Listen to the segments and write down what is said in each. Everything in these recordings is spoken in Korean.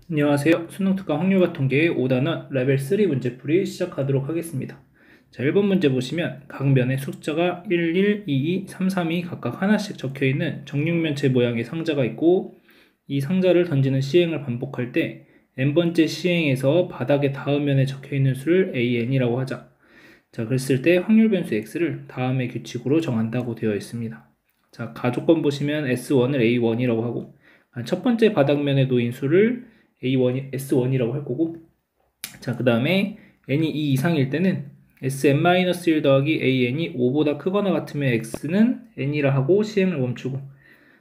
안녕하세요. 수능특강 확률과 통계의 5단원 레벨 3 문제풀이 시작하도록 하겠습니다. 자, 1번 문제 보시면 각 면에 숫자가 1, 1, 2, 2, 3, 3이 각각 하나씩 적혀있는 정육면체 모양의 상자가 있고 이 상자를 던지는 시행을 반복할 때 n번째 시행에서 바닥의 다음 면에 적혀있는 수를 AN이라고 하자. 자, 그랬을 때 확률 변수 X를 다음의 규칙으로 정한다고 되어 있습니다. 자, 가족권 보시면 S1을 A1이라고 하고 첫 번째 바닥면에 놓인 수를 A1, S1이라고 할 거고 자, 그 다음에 n이 2 이상일 때는 Sn-1 더하기 AN이 5보다 크거나 같으면 X는 n이라 하고 시행을 멈추고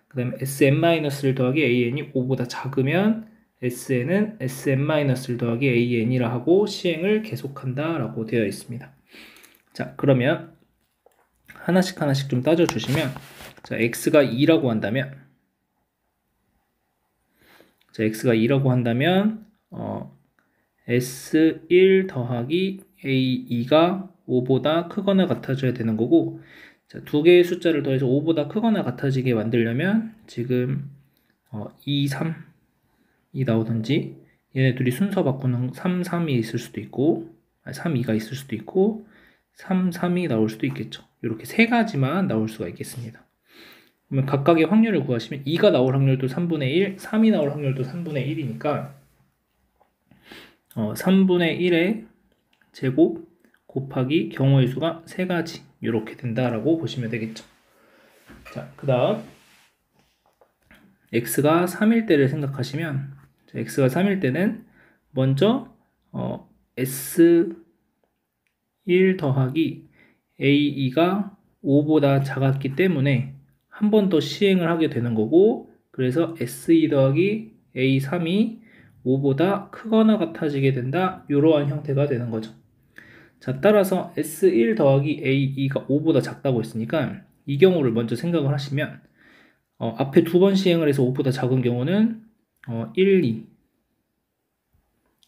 그 다음에 Sn-1 더하기 AN이 5보다 작으면 Sn은 Sn-1 더하기 AN이라 하고 시행을 계속한다 라고 되어 있습니다. 자, 그러면 하나씩 좀 따져주시면 자, X가 2라고 한다면 자, X가 2라고 한다면 S1 더하기 A2가 5보다 크거나 같아져야 되는 거고 자, 두 개의 숫자를 더해서 5보다 크거나 같아지게 만들려면 지금 2, 3이 나오든지 얘네 둘이 순서 바꾸는 3, 3이 있을 수도 있고 3, 2가 있을 수도 있고 3, 3이 나올 수도 있겠죠. 이렇게 세 가지만 나올 수가 있겠습니다. 그러면 각각의 확률을 구하시면 2가 나올 확률도 3분의 1, 3이 나올 확률도 3분의 1이니까 3분의 1의 제곱 곱하기 경우의 수가 3가지 이렇게 된다라고 보시면 되겠죠. 자, 그 다음 x가 3일 때를 생각하시면 자, x가 3일 때는 먼저 s1 더하기 a2가 5보다 작았기 때문에 한 번 더 시행을 하게 되는 거고 그래서 s2 더하기 a3이 5보다 크거나 같아지게 된다 이러한 형태가 되는 거죠. 자, 따라서 S1 더하기 A2가 5보다 작다고 했으니까 이 경우를 먼저 생각을 하시면 앞에 두 번 시행을 해서 5보다 작은 경우는 1,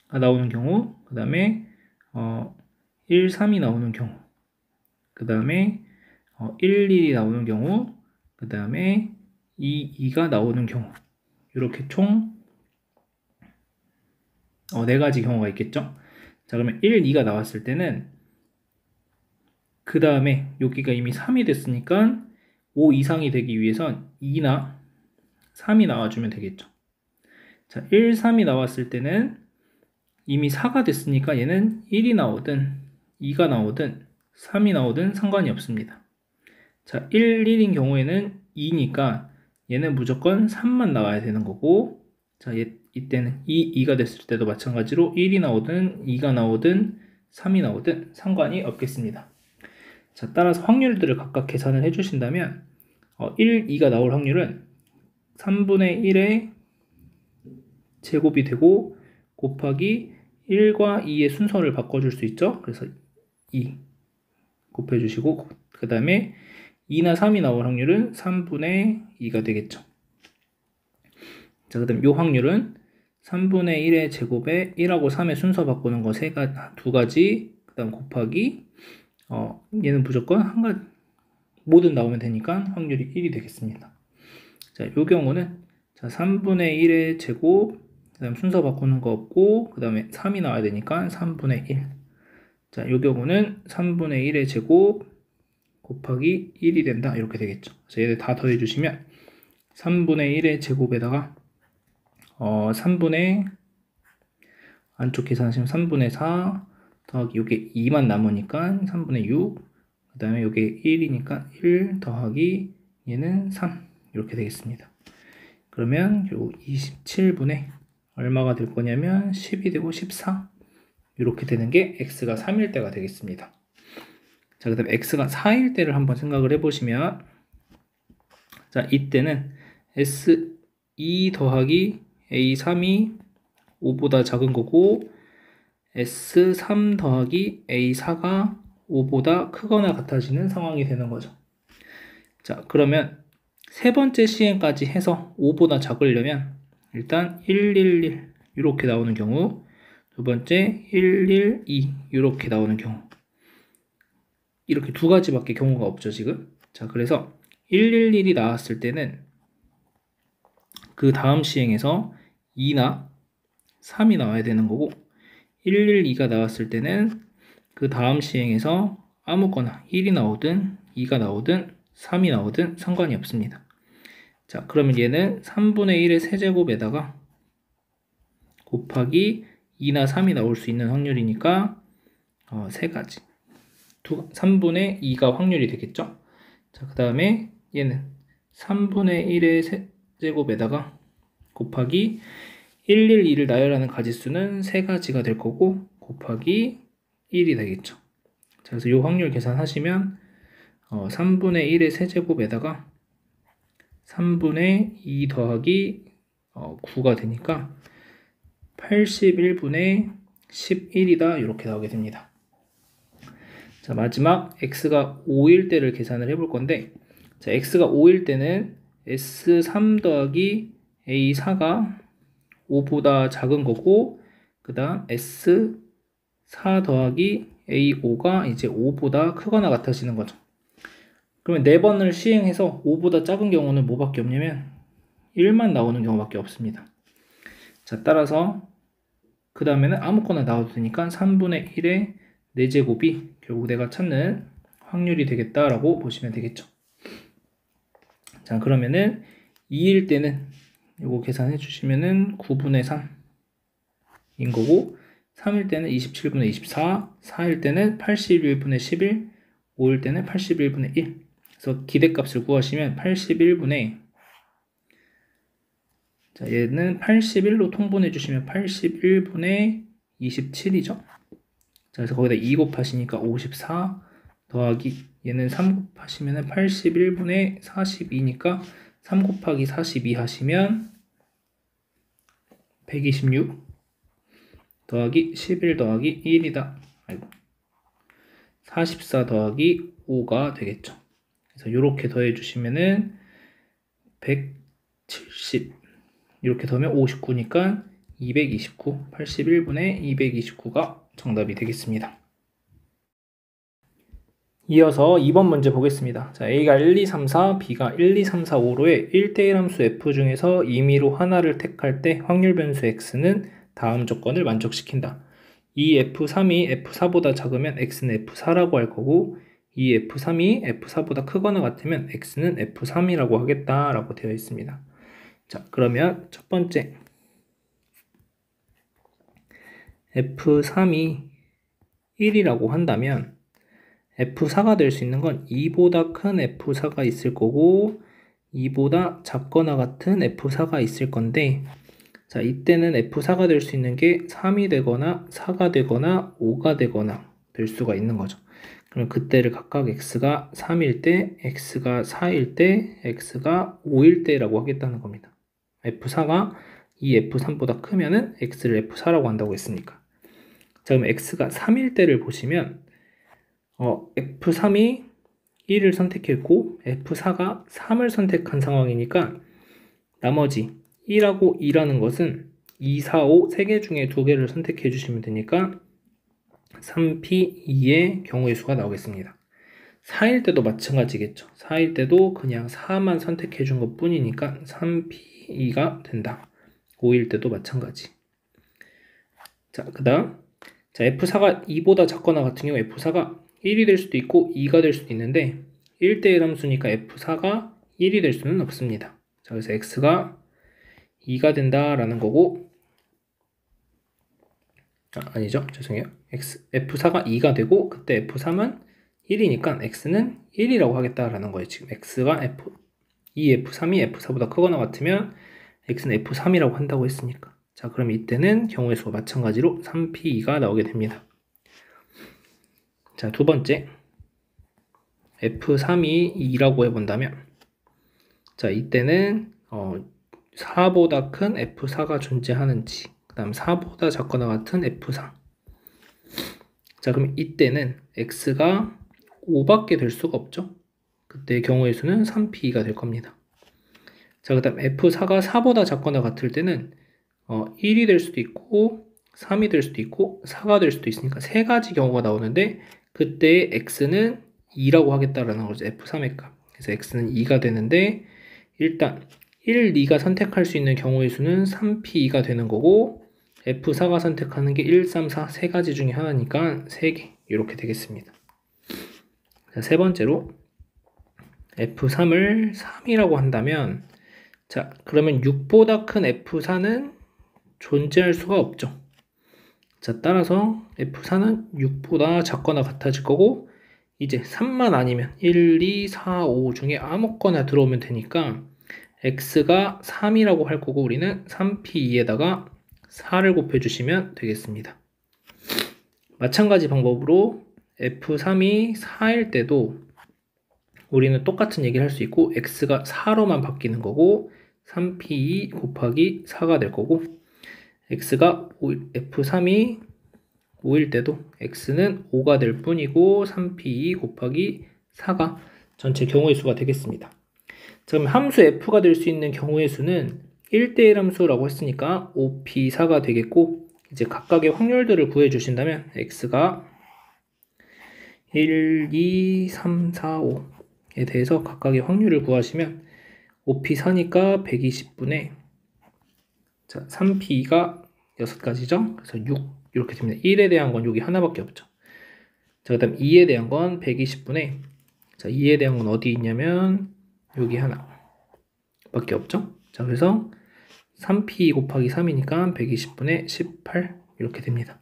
2가 나오는 경우 그 다음에 1, 3이 나오는 경우 그 다음에 1, 1이 나오는 경우 그 다음에 2, 2가 나오는 경우 이렇게 총 4가지 경우가 있겠죠. 자, 그러면 1, 2가 나왔을 때는 그 다음에 여기가 이미 3이 됐으니까 5 이상이 되기 위해선 2나 3이 나와주면 되겠죠. 자, 1, 3이 나왔을 때는 이미 4가 됐으니까 얘는 1이 나오든 2가 나오든 3이 나오든 상관이 없습니다. 자, 1, 1인 경우에는 2니까 얘는 무조건 3만 나와야 되는 거고 자, 이때는 2, 2가 됐을 때도 마찬가지로 1이 나오든 2가 나오든 3이 나오든 상관이 없겠습니다. 자, 따라서 확률들을 각각 계산을 해주신다면 1, 2가 나올 확률은 3분의 1의 제곱이 되고 곱하기 1과 2의 순서를 바꿔줄 수 있죠. 그래서 2 곱해주시고 그 다음에 2나 3이 나올 확률은 3분의 2가 되겠죠. 자, 그 다음 이 확률은 3분의 1의 제곱에 1하고 3의 순서 바꾸는 거 두 가지 그 다음 곱하기 얘는 무조건 한 가지 뭐든 나오면 되니까 확률이 1이 되겠습니다. 자, 이 경우는 자, 3분의 1의 제곱 그 다음 순서 바꾸는 거 없고 그 다음에 3이 나와야 되니까 3분의 1 자, 이 경우는 3분의 1의 제곱 곱하기 1이 된다 이렇게 되겠죠. 자, 얘들 다 더해주시면 3분의 1의 제곱에다가 3분의 안쪽 계산하시면 3분의 4 더하기 요게 2만 남으니까 3분의 6 그 다음에 요게 1이니까 1 더하기 얘는 3 이렇게 되겠습니다. 그러면 요 27분의 얼마가 될 거냐면 10이 되고 14 이렇게 되는 게 x가 3일 때가 되겠습니다. 자, 그 다음에 x가 4일 때를 한번 생각을 해보시면 자, 이때는 s2 더하기 a3이 5보다 작은 거고 S3 더하기 A4가 5보다 크거나 같아지는 상황이 되는 거죠. 자, 그러면 세 번째 시행까지 해서 5보다 작으려면 일단 111 이렇게 나오는 경우 두 번째 112 이렇게 나오는 경우 이렇게 두 가지밖에 경우가 없죠 지금. 자, 그래서 111이 나왔을 때는 그 다음 시행에서 2나 3이 나와야 되는 거고 1, 1, 2가 나왔을 때는 그 다음 시행에서 아무거나 1이 나오든 2가 나오든 3이 나오든 상관이 없습니다. 자, 그러면 얘는 3분의 1의 세제곱에다가 곱하기 2나 3이 나올 수 있는 확률이니까 세 가지. 3분의 2가 확률이 되겠죠? 자, 그 다음에 얘는 3분의 1의 세제곱에다가 곱하기 1, 1, 2를 나열하는 가지수는 세 가지가 될 거고 곱하기 1이 되겠죠. 자, 그래서 이 확률 계산하시면 3분의 1의 세제곱에다가 3분의 2 더하기 9가 되니까 81분의 11이다 이렇게 나오게 됩니다. 자, 마지막 x가 5일 때를 계산을 해볼 건데 자, x가 5일 때는 S3 더하기 A4가 5보다 작은 거고 그 다음 S4 더하기 A5가 이제 5보다 크거나 같아지는 거죠. 그러면 4번을 시행해서 5보다 작은 경우는 뭐밖에 없냐면 1만 나오는 경우밖에 없습니다. 자, 따라서 그 다음에는 아무거나 나와도 되니까 3분의 1의 4제곱이 결국 내가 찾는 확률이 되겠다라고 보시면 되겠죠. 자, 그러면은 2일 때는 요거 계산해 주시면은 9분의 3인 거고 3일 때는 27분의 24, 4일 때는 81분의 11, 5일 때는 81분의 1. 그래서 기대값을 구하시면 81분의 자, 얘는 81로 통분해 주시면 81분의 27이죠. 자, 그래서 거기다 2 곱하시니까 54 더하기 얘는 3 곱하시면 81분의 42니까 3 곱하기 42 하시면 126 더하기 11 더하기 1이다. 아이고. 44 더하기 5가 되겠죠. 그래서 이렇게 더해 주시면은 170 이렇게 더하면 59니까 229 81분의 229가 정답이 되겠습니다. 이어서 2번 문제 보겠습니다. 자, A가 1, 2, 3, 4, B가 1, 2, 3, 4, 5로의 1대1 함수 F 중에서 임의로 하나를 택할 때 확률 변수 X는 다음 조건을 만족시킨다. 이 F3이 F4보다 작으면 X는 F4라고 할 거고 이 F3이 F4보다 크거나 같으면 X는 F3이라고 하겠다라고 되어 있습니다. 자, 그러면 첫 번째 F3이 1이라고 한다면 F4가 될 수 있는 건 2보다 큰 F4가 있을 거고 2보다 작거나 같은 F4가 있을 건데 자, 이때는 F4가 될 수 있는 게 3이 되거나 4가 되거나 5가 되거나 될 수가 있는 거죠. 그럼 그때를 각각 X가 3일 때, X가 4일 때, X가 5일 때라고 하겠다는 겁니다. F4가 이 F3보다 크면은 X를 F4라고 한다고 했으니까. 자, 그럼 X가 3일 때를 보시면 F3이 1을 선택했고 F4가 3을 선택한 상황이니까 나머지 1하고 2라는 것은 2, 4, 5 3개 중에 2개를 선택해 주시면 되니까 3P, 2의 경우의 수가 나오겠습니다. 4일 때도 마찬가지겠죠. 4일 때도 그냥 4만 선택해 준 것 뿐이니까 3P, 2가 된다. 5일 때도 마찬가지. 자, 그 다음 자, F4가 2보다 작거나 같은 경우 F4가 1이 될 수도 있고 2가 될 수도 있는데 1대1 함수니까 F4가 1이 될 수는 없습니다. 자, 그래서 X가 2가 된다라는 거고 아니죠. 죄송해요. F4가 2가 되고 그때 F3은 1이니까 X는 1이라고 하겠다라는 거예요. 지금 X가 이 F3이 F4보다 크거나 같으면 X는 F3이라고 한다고 했으니까. 자, 그럼 이때는 경우의 수가 마찬가지로 3P2가 나오게 됩니다. 자, 두 번째 F3이 2라고 해본다면 자, 이때는 4보다 큰 F4가 존재하는지 그 다음 4보다 작거나 같은 F4 자, 그럼 이때는 X가 5밖에 될 수가 없죠. 그때 경우의 수는 3P가 될 겁니다. 자, 그 다음 F4가 4보다 작거나 같을 때는 1이 될 수도 있고 3이 될 수도 있고 4가 될 수도 있으니까 세 가지 경우가 나오는데 그때 X는 2라고 하겠다라는 거죠. F3의 값. 그래서 X는 2가 되는데 일단 1, 2가 선택할 수 있는 경우의 수는 3P2가 되는 거고 F4가 선택하는 게 1, 3, 4 세 가지 중에 하나니까 3개 이렇게 되겠습니다. 자, 세 번째로 F3을 3이라고 한다면 자, 그러면 6보다 큰 F4는 존재할 수가 없죠. 자, 따라서 F4는 6보다 작거나 같아질 거고 이제 3만 아니면 1, 2, 4, 5 중에 아무거나 들어오면 되니까 x가 3이라고 할 거고 우리는 3p2에다가 4를 곱해주시면 되겠습니다. 마찬가지 방법으로 F3이 4일 때도 우리는 똑같은 얘기를 할 수 있고 x가 4로만 바뀌는 거고 3p2 곱하기 4가 될 거고 x가 F3이 5일 때도 x는 5가 될 뿐이고 3p2 곱하기 4가 전체 경우의 수가 되겠습니다. 자, 그럼 함수 f가 될 수 있는 경우의 수는 1대1 함수라고 했으니까 5p4가 되겠고 이제 각각의 확률들을 구해주신다면 x가 1, 2, 3, 4, 5에 대해서 각각의 확률을 구하시면 5p4니까 120분의 자, 3p가 6가지죠. 그래서 6 이렇게 됩니다. 1에 대한 건 여기 하나밖에 없죠. 자, 그 다음 2에 대한 건 120분의 자, 2에 대한 건 어디 있냐면 여기 하나 밖에 없죠. 자, 그래서 3p 곱하기 3이니까 120분의 18 이렇게 됩니다.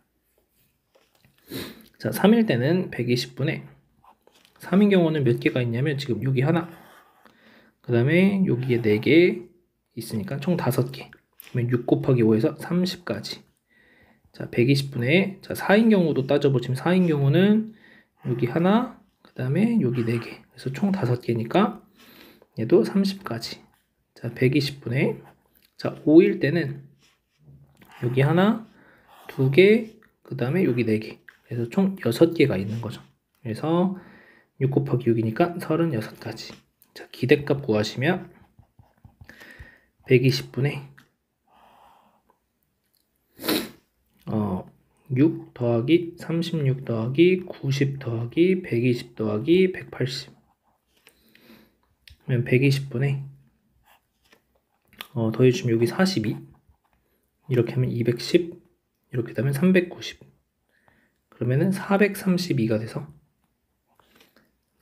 자, 3일 때는 120분의 3인 경우는 몇 개가 있냐면 지금 여기 하나 그 다음에 여기에 4개 있으니까 총 5개 그러면 6 곱하기 5에서 30까지 자, 120분의 자, 4인 경우도 따져보시면 4인 경우는 여기 하나 그 다음에 여기 4개 그래서 총 5개니까 얘도 30까지 자, 120분의 자, 5일 때는 여기 하나 2개 그 다음에 여기 4개 그래서 총 6개가 있는 거죠. 그래서 6 곱하기 6이니까 36가지 자, 기대값 구하시면 120분의 6 더하기 36 더하기 90 더하기 120 더하기 180 그러면 120분의 더해주시면 여기 42 이렇게 하면 210 이렇게 되면 390 그러면은 432가 돼서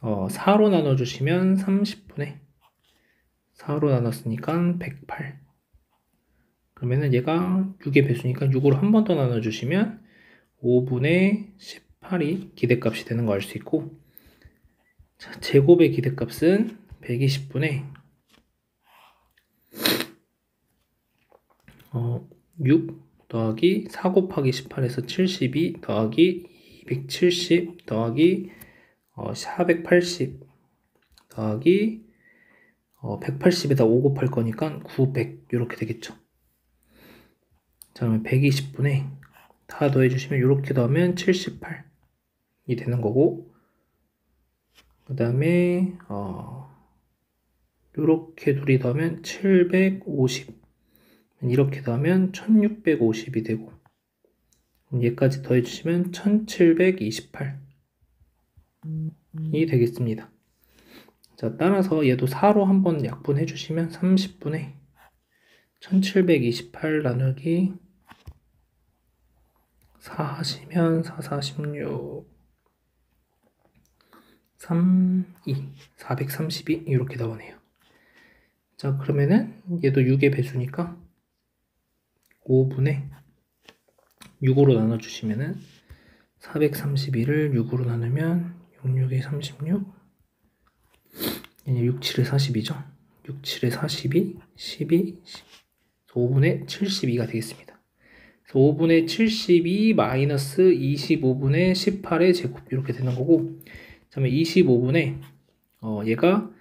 4로 나눠주시면 30분의 4로 나눴으니까 108 그러면은 얘가 6의 배수니까 6으로 한 번 더 나눠주시면 5분의 18이 기대값이 되는 거 알 수 있고 자, 제곱의 기대값은 120분의 6 더하기 4 곱하기 18에서 72 더하기 270 더하기 480 더하기 180에다 5 곱할 거니까 900 이렇게 되겠죠. 자, 그러면 120분의 다 더해주시면 이렇게 더하면 78이 되는 거고 그 다음에 이렇게 둘이 더하면 750 이렇게 더하면 1650이 되고 얘까지 더해주시면 1728이 되겠습니다. 자, 따라서 얘도 4로 한번 약분해 주시면 30분의 1728 나누기 4 하시면 4, 46 3, 2 432 이렇게 나오네요. 자, 그러면은 얘도 6의 배수니까 5분의 6으로 나눠주시면은 432를 6으로 나누면 6, 6에 36 6, 7에 42죠. 6, 7에 42 12 5분의 72가 되겠습니다. 5분의 72 마이너스 25분의 18의 제곱 이렇게 되는 거고 그 다음에 25분의 얘가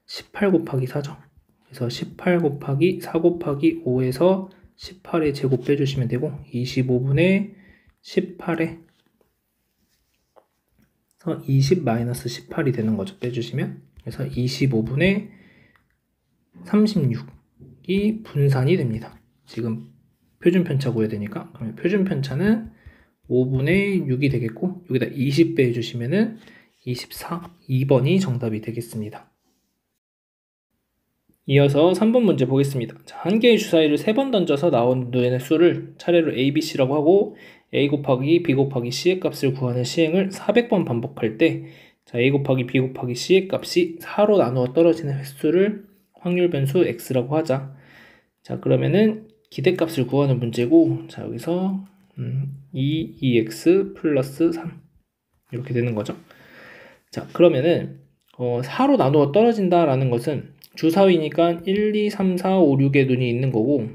18 곱하기 4죠. 그래서 18 곱하기 4 곱하기 5에서 18의 제곱 빼주시면 되고 25분의 18에 20 마이너스 18이 되는 거죠. 빼주시면 그래서 25분의 36이 분산이 됩니다. 지금 표준편차 구해야 되니까 그러면 표준편차는 5분의 6이 되겠고 여기다 20 빼주시면은 24 2번이 정답이 되겠습니다. 이어서 3번 문제 보겠습니다. 자, 한 개의 주사위를 3번 던져서 나온 눈의 수를 차례로 A, B, C라고 하고 A 곱하기 B 곱하기 C의 값을 구하는 시행을 400번 반복할 때 자, A 곱하기 B 곱하기 C의 값이 4로 나누어 떨어지는 횟수를 확률 변수 X라고 하자. 자, 그러면은 기대값을 구하는 문제고 자, 여기서 2x 플러스 3 이렇게 되는 거죠. 자, 그러면은 4로 나누어 떨어진다라는 것은 주사위니까 1, 2, 3, 4, 5, 6의 눈이 있는 거고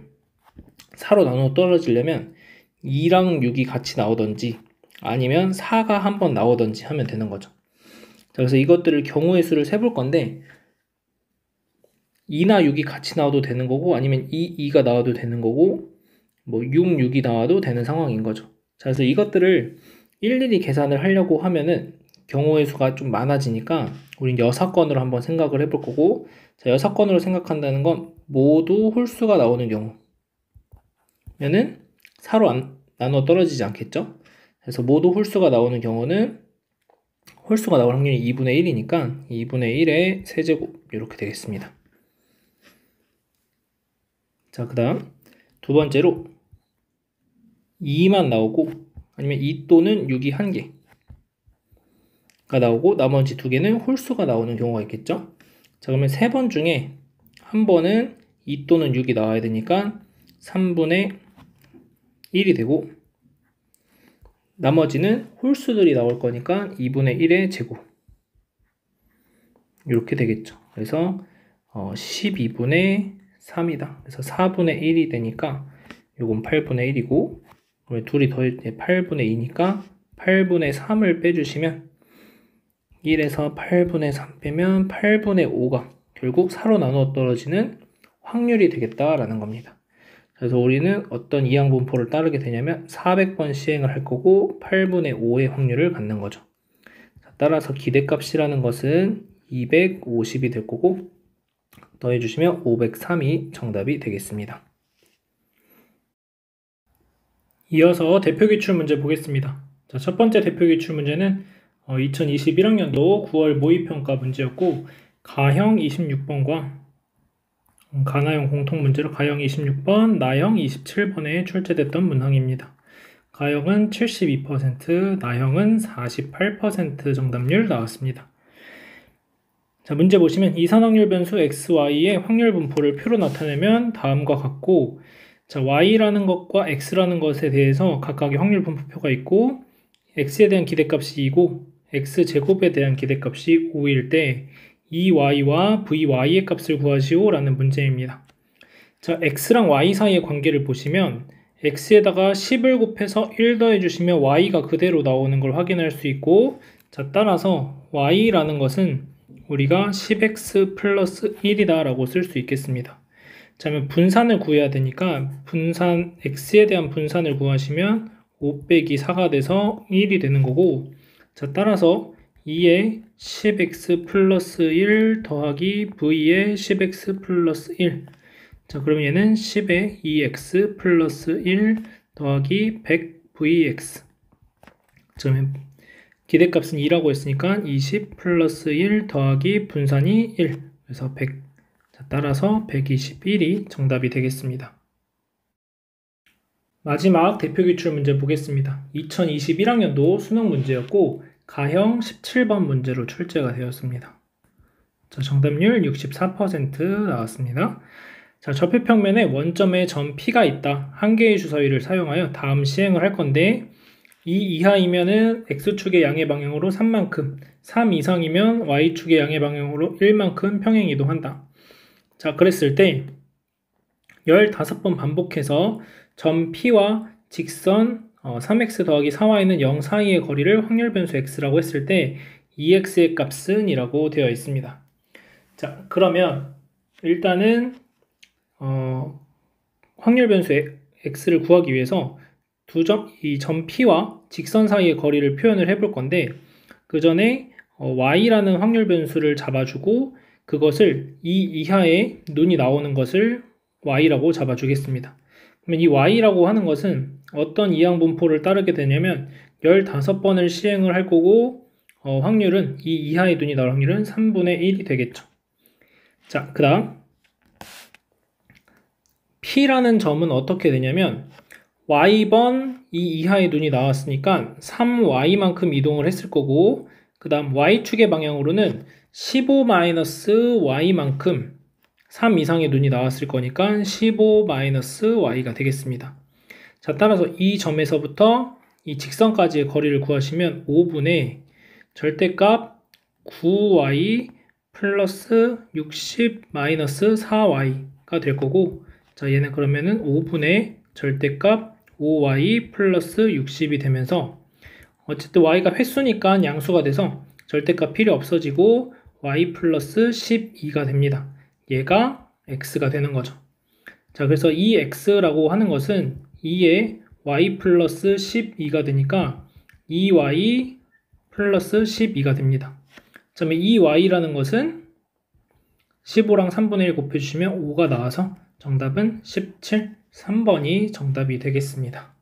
4로 나누어 떨어지려면 2랑 6이 같이 나오던지 아니면 4가 한 번 나오던지 하면 되는 거죠. 자, 그래서 이것들을 경우의 수를 세볼 건데 2나 6이 같이 나와도 되는 거고 아니면 2가 나와도 되는 거고 뭐 6, 6이 나와도 되는 상황인 거죠. 자, 그래서 이것들을 일일이 계산을 하려고 하면은 경우의 수가 좀 많아지니까 우린 여사건으로 한번 생각을 해볼 거고 자, 여사건으로 생각한다는 건 모두 홀수가 나오는 경우면은 4로 나눠 떨어지지 않겠죠? 그래서 모두 홀수가 나오는 경우는 홀수가 나올 확률이 2분의 1이니까 2분의 1의 세제곱 이렇게 되겠습니다. 자, 그 다음 두 번째로 2만 나오고 아니면 2 또는 6이 1개가 나오고 나머지 2개는 홀수가 나오는 경우가 있겠죠. 자, 그러면 3번 중에 한 번은 2 또는 6이 나와야 되니까 3분의 1이 되고 나머지는 홀수들이 나올 거니까 2분의 1의 제곱 이렇게 되겠죠. 그래서 12분의 3이다. 그래서 4분의 1이 되니까 요건 8분의 1이고 둘이 더해 8분의 2니까 8분의 3을 빼주시면 1에서 8분의 3 빼면 8분의 5가 결국 4로 나누어 떨어지는 확률이 되겠다라는 겁니다. 그래서 우리는 어떤 이항분포를 따르게 되냐면 400번 시행을 할 거고 8분의 5의 확률을 갖는 거죠. 따라서 기대값이라는 것은 250이 될 거고 더해주시면 503이 정답이 되겠습니다. 이어서 대표기출 문제 보겠습니다. 자, 첫 번째 대표기출 문제는 2021학년도 9월 모의평가 문제였고 가형 26번과 가나형 공통문제로 가형 26번, 나형 27번에 출제됐던 문항입니다. 가형은 72%, 나형은 48% 정답률 나왔습니다. 자, 문제 보시면 이산확률 변수 xy의 확률 분포를 표로 나타내면 다음과 같고 자, y라는 것과 x라는 것에 대해서 각각의 확률 분포표가 있고 x에 대한 기대값이 2고 x제곱에 대한 기대값이 5일 때 이 y와 vy의 값을 구하시오 라는 문제입니다. 자, x랑 y 사이의 관계를 보시면 x에다가 10을 곱해서 1 더해주시면 y가 그대로 나오는 걸 확인할 수 있고 자, 따라서 y라는 것은 우리가 10x 플러스 1이다 라고 쓸 수 있겠습니다. 자, 그러면 분산을 구해야 되니까 x에 대한 분산을 구하시면 5 빼기 4가 돼서 1이 되는 거고 자, 따라서 2에 10x 플러스 1 더하기 v에 10x 플러스 1 자, 그럼 얘는 10에 2x 플러스 1 더하기 100vx 그러면 기대값은 2라고 했으니까 20 플러스 1 더하기 분산이 1 그래서 100 자, 따라서 121이 정답이 되겠습니다. 마지막 대표기출 문제 보겠습니다. 2021학년도 수능 문제였고 가형 17번 문제로 출제가 되었습니다. 자, 정답률 64% 나왔습니다. 자, 좌표평면에 원점에 점 P가 있다. 한 개의 주사위를 사용하여 다음 시행을 할 건데 2 이하이면은 X축의 양의 방향으로 3만큼 3 이상이면 Y축의 양의 방향으로 1만큼 평행 이동한다. 자, 그랬을 때 15번 반복해서 점 P와 직선 3x 더하기 4y는 0 사이의 거리를 확률 변수 x라고 했을 때 2x의 값은 이라고 되어 있습니다. 자, 그러면 일단은 확률 변수 x를 구하기 위해서 이 점 P와 직선 사이의 거리를 표현을 해볼 건데 그 전에 y라는 확률 변수를 잡아주고 그것을 2 이하의 눈이 나오는 것을 y라고 잡아주겠습니다. 그러면 이 y라고 하는 것은 어떤 이항분포를 따르게 되냐면 15번을 시행을 할 거고 확률은 이 이하의 눈이 나올 확률은 3분의 1이 되겠죠. 자, 그 다음 P라는 점은 어떻게 되냐면 Y번 이 이하의 눈이 나왔으니까 3Y만큼 이동을 했을 거고 그 다음 Y축의 방향으로는 15-Y만큼 3 이상의 눈이 나왔을 거니까 15-Y가 되겠습니다. 자, 따라서 이 점에서부터 이 직선까지의 거리를 구하시면 5분의 절대값 9y 플러스 60 마이너스 4y가 될 거고, 자, 얘는 그러면은 5분의 절대값 5y 플러스 60이 되면서 어쨌든 y가 횟수니까 양수가 돼서 절대값 필요 없어지고 y 플러스 12가 됩니다. 얘가 x가 되는 거죠. 자, 그래서 이 x라고 하는 것은 2에 y 플러스 12가 되니까 2y 플러스 12가 됩니다. 그 다음에 이 y라는 것은 15랑 3분의 1 곱해주시면 5가 나와서 정답은 17, 3번이 정답이 되겠습니다.